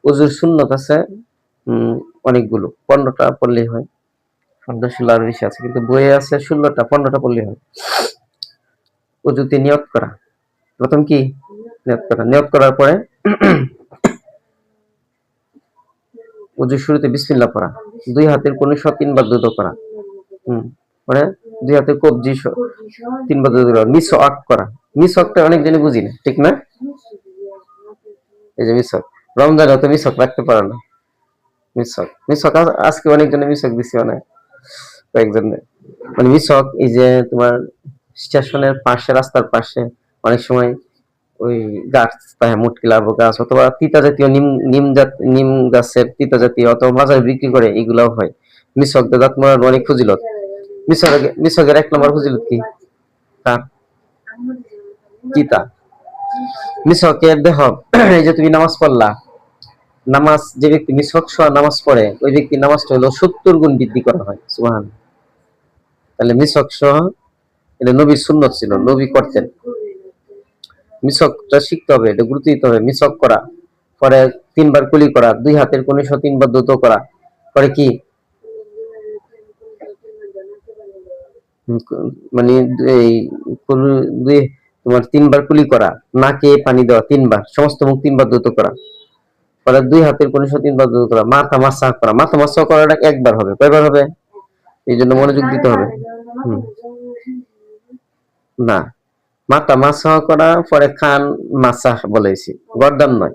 ওযুর সুন্নত আছে অনেকগুলো, 15টা পড়লেই হয়। 15 16 আরো বেশি আছে, কিন্তু বইয়ে আছে 16টা, 15টা পড়লেই হয়। ওযুতে নিয়ত করা, প্রথম কি নিয়ত করা, নিয়ত করার পরে ওযুর শুরুতে বিসমিল্লাহ পড়া, দুই হাতের কনুই সহ 3 বার দুধ করা, পরে দুই হাতের কবজি সহ 3 বার দুধ করা, মিসওয়াক করা। মিসওয়াকটা অনেক জনই বুঝি না, ঠিক না? এই যে মিসওয়াক, রমজানে তো মিসওয়াক রাখতে পারে না। মিসওয়াক মিসওয়াক আজকে অনেকজনে মিসওয়াক দিছি, কয়েকজনে মানে মিসওয়াক, এই যে তোমার স্টেশনের পাশে, রাস্তার পাশে অনেক সময় ওই গাছ পায়, মুটকিলাব গাছ অথবা তিতা জাতীয় নিম গাছের তিতা জাতীয় অথবা বাজারে বিক্রি করে, এগুলাও হয়। মিসওয়াক দিয়ে দাঁত মাজার অনেক ফজিলত। মিসওয়াকের 1 নম্বর ফজিলত কি? তার তিতা। মিসওয়াকের দেহ, এই যে তুমি নামাজ পড়লা, নামাজ যে ব্যক্তি মিসওয়াক সহ নামাজ পড়ে, ওই ব্যক্তির নামাজটা হলো 70 গুণ বৃদ্ধি করা হয়। সুবহানাল্লাহ। তাহলে মিসওয়াক সহ, এটা নবীর সুন্নত ছিল, নবী করতেন। মিসওয়াকটা শিখতে হবে, এটা গুরুত্ব দিতে হবে। মিসওয়াক করা, পরে 3 বার কুলি করা, দুই হাতের কনুই সহ 3 বার দ্রুত করা, পরে কি মানে এই দুই তোমার 3 বার কুলি করা, নাকে পানি দেওয়া 3 বার, সমস্ত মুখ 3 বার দ্রুত করা, পরে দুই হাতের কনুই সহ 3 বার দ্রুত করা, মাথা মাসাহ করা। মাথা মাসাহ করাটা একবার হবে, কয়বার হবে? এই জন্য মনোযোগ দিতে হবে। না, মাথা মাসাহ করা, পরে খান মাসাহ বলেছি, গর্দান নয়।